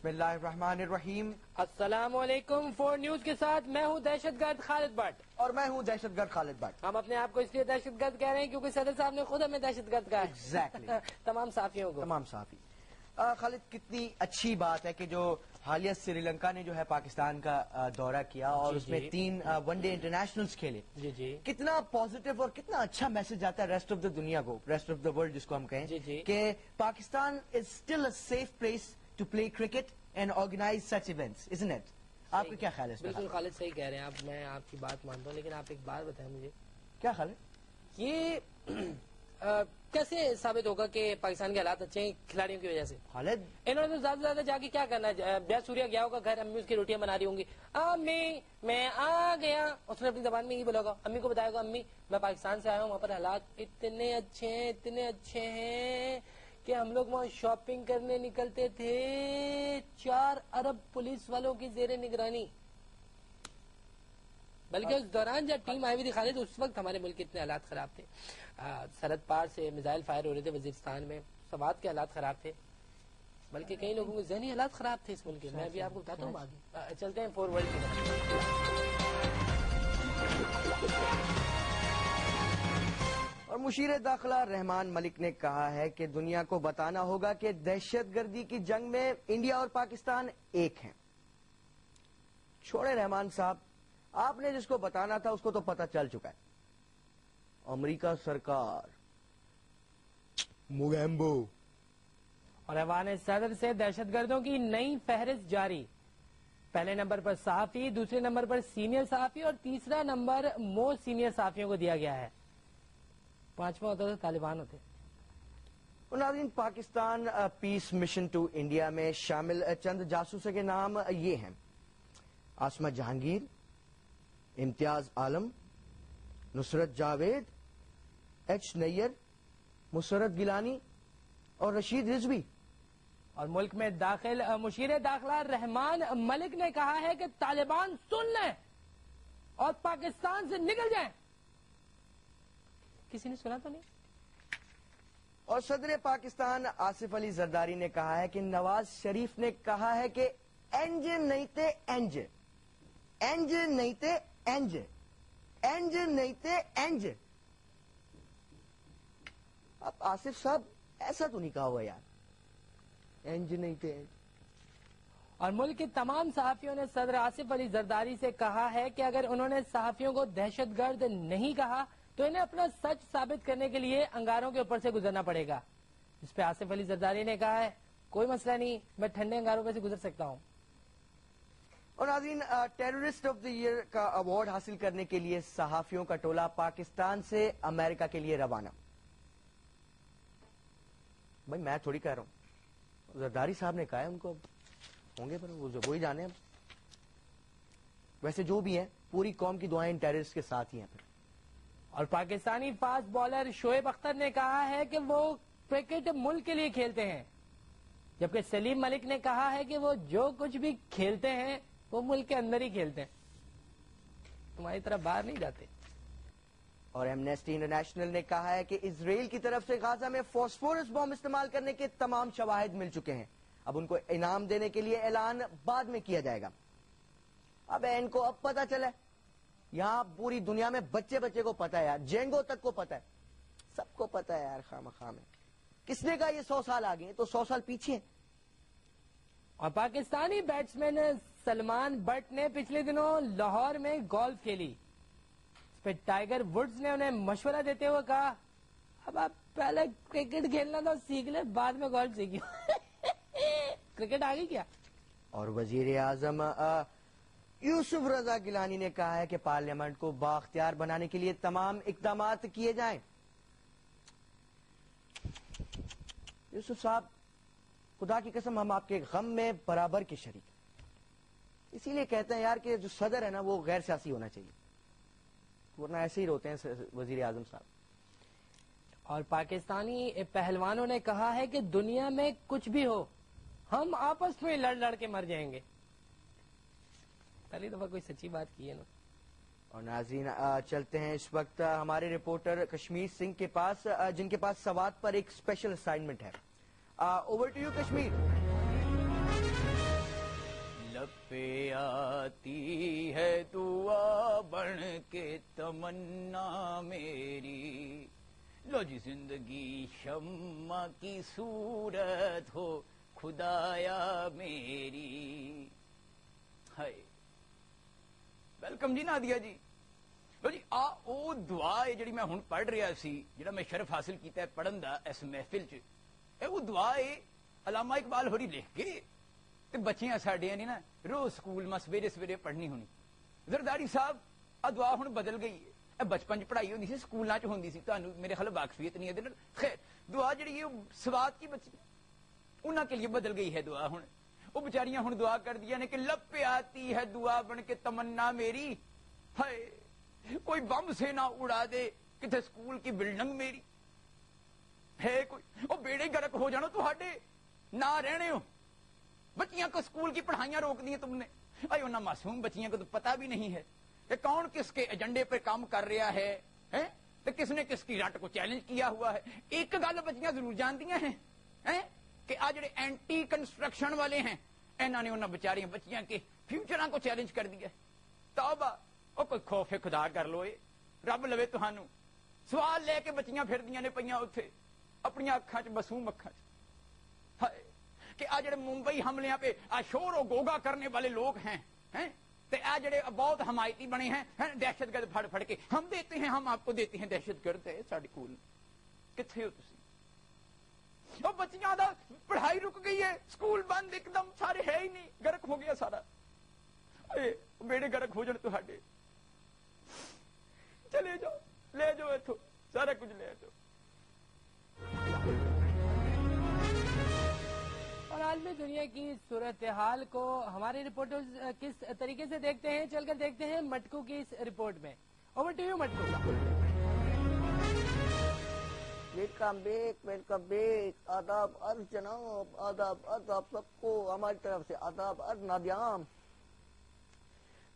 بسم اللہ الرحمن الرحیم. السلام علیکم. فور نیوز کے ساتھ میں ہوں دہشت گرد خالد بٹ. اور میں ہوں دہشت گرد خالد بٹ. ہم اپنے آپ کو اس لیے دہشت گرد کہہ رہے ہیں کیونکہ صدر صاحب نے خود ہمیں دہشت گرد کہا ہے. Exactly. تمام صحافیوں کو. تمام صحافی. خالد کتنی اچھی بات ہے کہ جو حالیہ سری لنکا نے جو ہے پاکستان کا دورہ کیا اور اس میں 3 ون ڈے انٹرنیشنلز کھیلے. جی کتنا پازیٹیو اور کتنا اچھا میسج آتا ہے ریسٹ آف دا دنیا کو, ریسٹ آف دا ورلڈ جس کو ہم کہیں کہ Pakistan is still a safe place to play cricket and organise such events, isn't it? آپ کا کیا خیال ہے اس میں؟ بالکل خالد صحیح کہہ رہے ہیں آپ. میں آپ کی بات مانتا ہوں لیکن آپ ایک بات بتائیں مجھے. کیا خالد؟ یہ کیسے ثابت ہوگا کہ پاکستان کے حالات اچھے ہیں کھلاڑیوں کی وجہ سے؟ خالد انہوں نے تو زیادہ سے زیادہ جا کے کیا کرنا ہے؟ بیا سوریا گیا ہوگا گھر, امی اس کی روٹیاں بنا رہی ہوں گی, امی میں آ گیا, اس نے اپنی زبان میں یہ بولا ہوگا, امی کو بتایا گا امی میں پاکستان سے آیا ہوں, وہاں پر حالات اتنے اچھے ہیں کہ ہم لوگ وہاں شاپنگ کرنے نکلتے تھے 4 ارب پولیس والوں کی زیر نگرانی. بلکہ اس دوران جب ٹیم آئی ہوئی تھی خالد اس وقت ہمارے ملک کے اتنے حالات خراب تھے. سرحد پار سے میزائل فائر ہو رہے تھے وزیرستان میں, سوات کے حالات خراب تھے, بلکہ کئی لوگوں کے ذہنی حالات خراب تھے اس ملک کے. میں بھی آپ کو بتاتا ہوں آگے. چلتے ہیں فور ورلڈ کی طرف. اور مشیر داخلہ رحمان ملک نے کہا ہے کہ دنیا کو بتانا ہوگا کہ دہشت گردی کی جنگ میں انڈیا اور پاکستان ایک ہیں. چھوڑے رحمان صاحب, آپ نے جس کو بتانا تھا اس کو تو پتہ چل چکا ہے. امریکہ سرکار موگیمبو اور ایوان صدر سے دہشت گردوں کی نئی فہرست جاری. پہلے نمبر پر صحافی, دوسرے نمبر پر سینئر صحافی اور تیسرا نمبر موسٹ سینئر صحافیوں کو دیا گیا ہے. 5واں ہوتا تو طالبان ہوتے. ناظرین, Pakistan peace mission to India میں شامل چند جاسوسوں کے نام یہ ہیں: عاصمہ جہانگیر, امتیاز عالم, نصرت جاوید, ایچ نیئر, مسرت گیلانی اور رشید رضوی. اور ملک میں داخل مشیر داخلہ رحمان ملک نے کہا ہے کہ طالبان سن لیں اور پاکستان سے نکل جائیں. کسی نے سنا تو نہیں؟ اور صدر پاکستان آصف علی زرداری نے کہا ہے کہ نواز شریف نے کہا ہے کہ انجن نہیں تھے انجن, انجن نہیں تھے انجن, انجن نہیں تھے انجن. اب آصف صاحب ایسا تو نہیں کہا ہوا یار, انجن نہیں تھے. اور ملک کے تمام صحافیوں نے صدر آصف علی زرداری سے کہا ہے کہ اگر انہوں نے صحافیوں کو دہشت گرد نہیں کہا تو انہیں اپنا سچ ثابت کرنے کے لیے انگاروں کے اوپر سے گزرنا پڑے گا. اس پہ آصف علی زرداری نے کہا ہے کوئی مسئلہ نہیں, میں ٹھنڈے انگاروں پہ سے گزر سکتا ہوں. اور ناظرین, ٹیررسٹ آف دی ایئر کا ایوارڈ حاصل کرنے کے لیے صحافیوں کا ٹولہ پاکستان سے امریکہ کے لیے روانہ. بھائی میں تھوڑی کہہ رہا ہوں, زرداری صاحب نے کہا ہے, ان کو ہوں گے پر وہی جانے. ویسے جو بھی ہیں پوری قوم کی دعائیں ٹیررسٹ کے ساتھ ہی ہیں. اور پاکستانی فاسٹ بالر شعیب اختر نے کہا ہے کہ وہ کرکٹ ملک کے لیے کھیلتے ہیں, جبکہ سلیم ملک نے کہا ہے کہ وہ جو کچھ بھی کھیلتے ہیں وہ ملک کے اندر ہی کھیلتے ہیں, تمہاری طرف باہر نہیں جاتے. اور ایمنیسٹی انٹرنیشنل نے کہا ہے کہ اسرائیل کی طرف سے غزہ میں فاسفورس بم استعمال کرنے کے تمام شواہد مل چکے ہیں. اب ان کو انعام دینے کے لیے اعلان بعد میں کیا جائے گا. اب ان کو اب پتا چلا ہے, یہاں پوری دنیا میں بچے کو پتا ہے یار, جینگو تک کو پتا ہے, سب کو پتا ہے یار. خام ہے کس نے کہا یہ 100 سال آگے ہیں, تو 100 سال پیچھے ہیں. اور پاکستانی بیٹسمین سلمان بٹ نے پچھلے دنوں لاہور میں گولف کھیلی. اس پہ ٹائیگر وڈز نے انہیں مشورہ دیتے ہوئے کہا اب آپ پہلے کرکٹ کھیلنا تو سیکھ لیں, بعد میں گولف سیکھیے. کرکٹ آ گئی کیا؟ اور وزیر اعظم یوسف رضا گیلانی نے کہا ہے کہ پارلیمنٹ کو بااختیار بنانے کے لیے تمام اقدامات کیے جائیں. یوسف صاحب, خدا کی قسم ہم آپ کے غم میں برابر کے شریک ہیں. اسی لیے کہتے ہیں یار کہ جو صدر ہے نا وہ غیر سیاسی ہونا چاہیے, ورنہ ایسے ہی روتے ہیں وزیر اعظم صاحب. اور پاکستانی پہلوانوں نے کہا ہے کہ دنیا میں کچھ بھی ہو ہم آپس میں لڑ کے مر جائیں گے. پہلی دفعہ کوئی سچی بات کی ہے نا. اور ناظرین, چلتے ہیں اس وقت ہمارے رپورٹر کشمیر سنگھ کے پاس, جن کے پاس سوات پر ایک اسپیشل اسائنمنٹ ہے. Over to you Kashmir. پہ آتی ہے دعا بن کے تمنا میری، لو جی زندگی شمع کی صورت ہو خدایا میری. ہائے ویلکم جی نادیا جی. لو جی او دعا ہے جڑی میں ہن پڑھ رہا سی، جڑا میں شرف حاصل کیتا ہے پڑھن دا اس محفل چ، اے وہ دعا ہے علامہ اقبال ہوری لکھ کے تے بچیاں ساڈیاں نے نا روز سکول میں سویرے سویرے پڑھنی ہونی. زرداری صاحب آ دعا ہن بدل گئی ہے. اے بچپن چ پڑھائی ہوندی سی، سکولاں چ ہوندی سی، تانوں میرے خیال واقفیت نہیں ہے. خیر دعا جڑی ہے سوات کی بچی انہاں کے لیے بدل گئی ہے دعا. ہن وہ بیچاریاں ہن دعا کر دیا نے کہ لب پہ آتی ہے دعا بن کے تمنا میری. ہائے کوئی بم سے نہ اڑا دے کتنے سکول کی بلڈنگ میری. ہے کوئی وہ بیڑے گرک ہو جانو تہاڈے نہ رہنے ہو. بچیاں کو سکول کی پڑھائیاں روک دی تم نے. اے انہاں معصوم بچیاں کو تو پتہ بھی نہیں ہے کہ کون کس کے ایجنڈے پہ کام کر رہا ہے تو کس نے کس کی رٹ کو چیلنج کیا ہوا ہے. ایک گل بچیاں ضرور جانتی ہیں کہ آ جڑے اینٹی کنسٹرکشن والے ہیں انہوں نے انہاں بیچاریاں بچیاں کے فیوچراں کو چیلنج کر دیا. توبہ او کوئی خوف خدا کر لو. رب لوے تہانوں. سوال لے کے بچیاں پھردیاں نے پیاں اوتھے اپنی اکھاں چ معصوم اکھاں چ. ہائے کہ آ جڑے ممبئی حملیاں پہ آ شور و گوگا کرنے والے لوگ ہیں تے آ جڑے بہت حمایتی بنے ہیں دہشت گرد پھڑ پھڑ کے ہم دیتے ہیں ہم آپ کو دیتے ہیں دہشت گرد ہے ساڈے کول. کتھے ہو تسی؟ او بچیاں دا پڑھائی رک گئی ہے، سکول بند ایک دم سارے ہے ہی نہیں، گرک ہو گیا سارا. اے بیڑے گرک ہو جان تہاڈے. چلے جاؤ لے جاؤ ایتھوں سارا کچھ لے جاؤ. اور عالمی دنیا کی صورتحال کو ہمارے رپورٹرز کس طریقے سے دیکھتے ہیں، چل کر دیکھتے ہیں مٹکو کی اس رپورٹ میں. Over to you Matku. Welcome back. آداب عرض جناب، آداب عرض آپ سب کو ہماری طرف سے آداب عرض.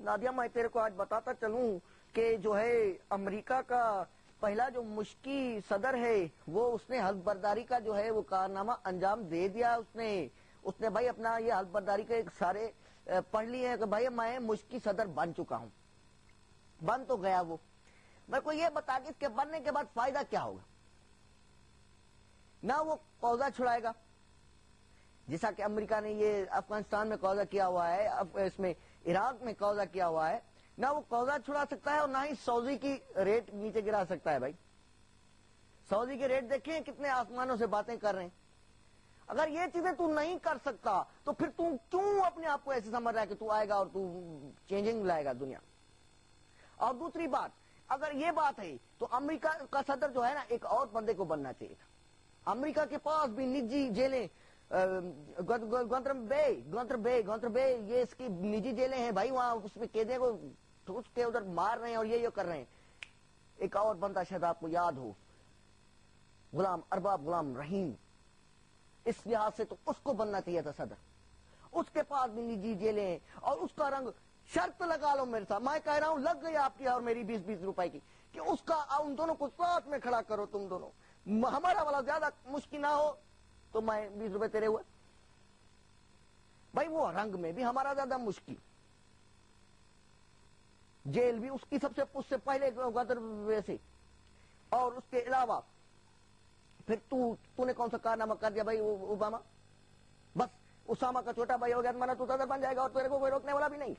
نادیا میں تیرے کو آج بتاتا چلوں کہ جو ہے امریکہ کا پہلا جو مشکی صدر ہے وہ اس نے حلف برداری کا جو ہے وہ کارنامہ انجام دے دیا. اس نے بھائی اپنا یہ حلف برداری کے سارے پڑھ لیے ہیں کہ بھائی میں مشکی صدر بن چکا ہوں. بن تو گیا وہ. میں کو یہ بتا کہ اس کے بننے کے بعد فائدہ کیا ہوگا. نہ وہ قوضہ چھڑائے گا جیسا کہ امریکہ نے یہ افغانستان میں قوضہ کیا ہوا ہے، اس میں عراق میں قوضہ کیا ہوا ہے. نہ وہ قوضہ چھڑا سکتا ہے اور نہ ہی سعودی کی ریٹ نیچے گرا سکتا ہے. بھائی سعودی کے ریٹ دیکھیں کتنے آسمانوں سے باتیں کر رہے ہیں. اگر یہ چیزیں تو نہیں کر سکتا تو پھر تو کیوں اپنے آپ کو ایسے سمجھ رہا ہے کہ تو آئے گا اور تو چینجنگ لائے گا دنیا. اور دوسری بات اگر یہ بات ہے تو امریکہ کا صدر جو ہے نا ایک اور بندے کو بننا چاہیے تھا. امریکہ کے پاس بھی نجی جیلیں گوانتانامو بے یہ اس کی نجی جیلیں ہیں بھائی. وہاں اس میں قیدیوں کو ٹھوس کے ادھر مار رہے ہیں اور یہ کر رہے ہیں. ایک اور بندہ شاید آپ کو یاد ہو، غلام ارباب غلام رحیم. اس لحاظ سے تو اس کو بننا چاہیے تھا صدر. اس کے پاس بھی نجی جیلیں ہیں اور اس کا رنگ شرط لگا لو میرے ساتھ، میں کہہ رہا ہوں لگ گئی آپ کی اور میری 20-20 روپے کی کہ اس کا ان دونوں کو ساتھ میں کھڑا کرو. تم دونوں ہمارا والا زیادہ مشکل نہ ہو تو میں 20 روپے تیرے ہوئے. بھائی وہ رنگ میں بھی ہمارا زیادہ مشکل. جیل بھی اس کی سب سے اس سے پہلے ویسے. اور اس کے علاوہ پھر تو نے کون سا کارنامہ کر دیا بھائی اوباما. بس اسامہ کا چھوٹا بھائی ہو گیا تو صدر بن جائے گا اور تیرے کو کوئی روکنے والا بھی نہیں.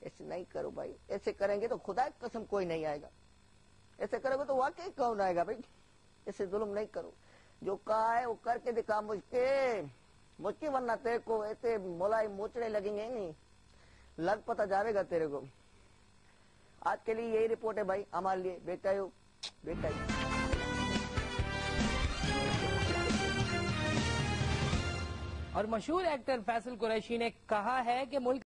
ایسے نہیں کرو بھائی. ایسے کریں گے تو خدا کی قسم کوئی نہیں آئے گا. ایسے کرو گے تو واقعی کون آئے گا بھائی. ایسے ظلم نہیں کرو. جو کہا ہے وہ کر کے دکھا. مجھ کے ورنہ تیرے کو ایسے مولائی موچڑے لگیں گے نہیں لگ پتہ جاوے گا تیرے کو. آج کے لیے یہی رپورٹ ہے بھائی ہمارے لیے. بیٹا ہو بیٹا ہی. اور مشہور ایکٹر فیصل قریشی نے کہا ہے کہ ملک